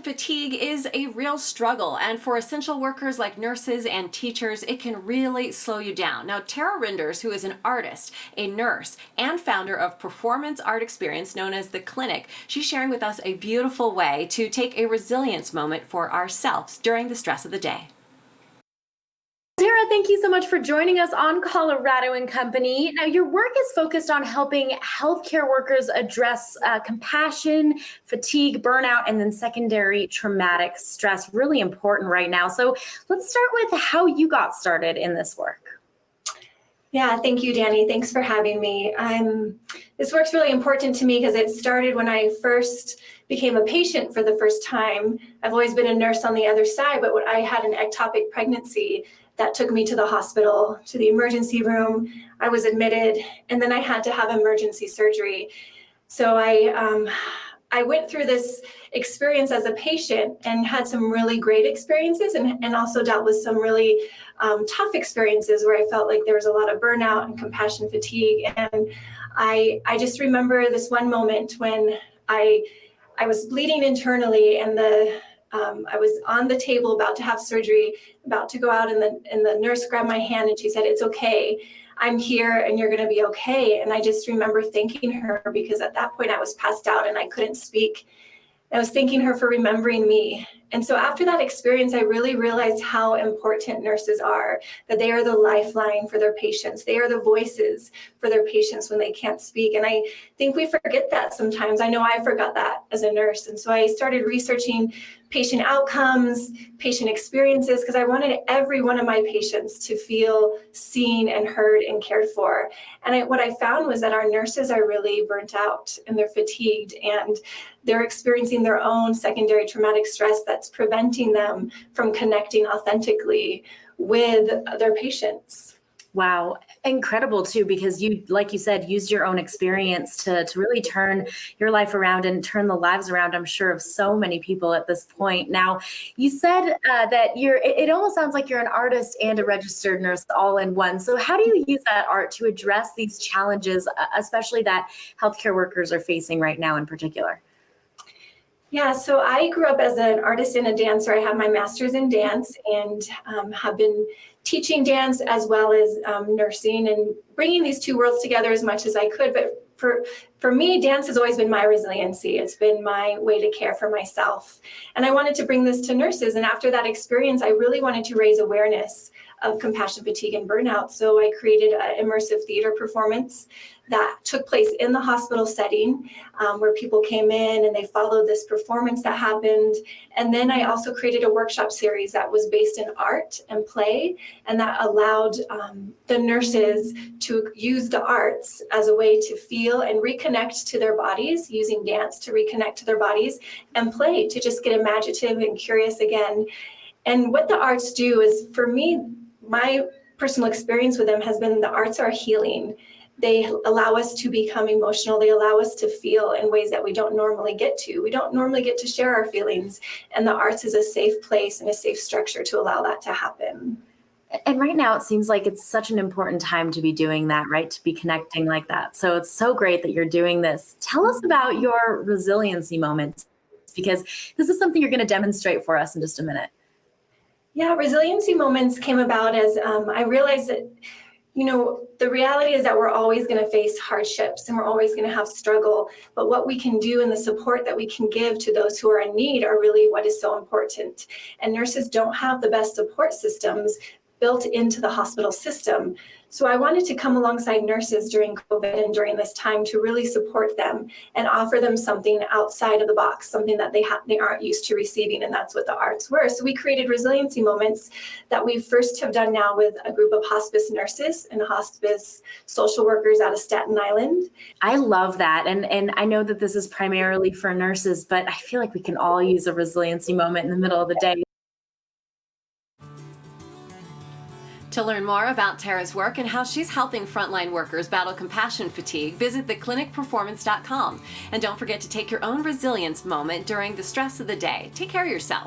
fatigue is a real struggle, and for essential workers like nurses and teachers, it can really slow you down. Now, Tara Rynders, who is an artist, a nurse, and founder of performance art experience known as The Clinic, she's sharing with us a beautiful way to take a resilience moment for ourselves during the stress of the day. Tara, thank you so much for joining us on Colorado and Company. Now, your work is focused on helping healthcare workers address compassion, fatigue, burnout, and then secondary traumatic stress. Really important right now. So let's start with how you got started in this work. Yeah, thank you, Danny. Thanks for having me. This work's really important to me because it started when I first became a patient for the first time. I've always been a nurse on the other side, but when I had an ectopic pregnancy, that took me to the hospital, to the emergency room. I was admitted, and then I had to have emergency surgery. So I went through this experience as a patient and had some really great experiences and also dealt with some really tough experiences where I felt like there was a lot of burnout and compassion fatigue. And I just remember this one moment when I was bleeding internally, and I was on the table about to have surgery, about to go out, and the nurse grabbed my hand and she said, "It's okay. I'm here and you're going to be okay." And I just remember thanking her because at that point I was passed out and I couldn't speak. I was thanking her for remembering me. And so after that experience, I really realized how important nurses are, that they are the lifeline for their patients. They are the voices for their patients when they can't speak. And I think we forget that sometimes. I know I forgot that as a nurse. And so I started researching patient outcomes, patient experiences, because I wanted every one of my patients to feel seen and heard and cared for. And what I found was that our nurses are really burnt out and they're fatigued and they're experiencing their own secondary traumatic stress that's preventing them from connecting authentically with their patients. Wow. Incredible too, because you, like you said, used your own experience to really turn your life around and turn the lives around, I'm sure, of so many people at this point. Now, you said that it almost sounds like you're an artist and a registered nurse all in one. So how do you use that art to address these challenges, especially that healthcare workers are facing right now in particular? Yeah, so I grew up as an artist and a dancer. I have my master's in dance and have been teaching dance as well as nursing and bringing these two worlds together as much as I could. But for me, dance has always been my resiliency. It's been my way to care for myself. And I wanted to bring this to nurses. And after that experience, I really wanted to raise awareness of compassion fatigue and burnout. So I created an immersive theater performance that took place in the hospital setting where people came in and they followed this performance that happened. And then I also created a workshop series that was based in art and play, and that allowed the nurses to use the arts as a way to feel and reconnect to their bodies, using dance to reconnect to their bodies, and play to just get imaginative and curious again. And what the arts do is, for me, my personal experience with them has been the arts are healing. They allow us to become emotional. They allow us to feel in ways that we don't normally get to. We don't normally get to share our feelings. And the arts is a safe place and a safe structure to allow that to happen. And right now, it seems like it's such an important time to be doing that, right? To be connecting like that. So it's so great that you're doing this. Tell us about your resiliency moments, because this is something you're going to demonstrate for us in just a minute. Yeah, resiliency moments came about as I realized that, the reality is that we're always going to face hardships and we're always going to have struggle. But what we can do and the support that we can give to those who are in need are really what is so important. And nurses don't have the best support systems built into the hospital system. So I wanted to come alongside nurses during COVID and during this time to really support them and offer them something outside of the box, something that they aren't used to receiving, and that's what the arts were. So we created resiliency moments that we first have done now with a group of hospice nurses and hospice social workers out of Staten Island. I love that. And I know that this is primarily for nurses, but I feel like we can all use a resiliency moment in the middle of the day. To learn more about Tara's work and how she's helping frontline workers battle compassion fatigue, visit theclinicperformance.com. And don't forget to take your own resilience moment during the stress of the day. Take care of yourself.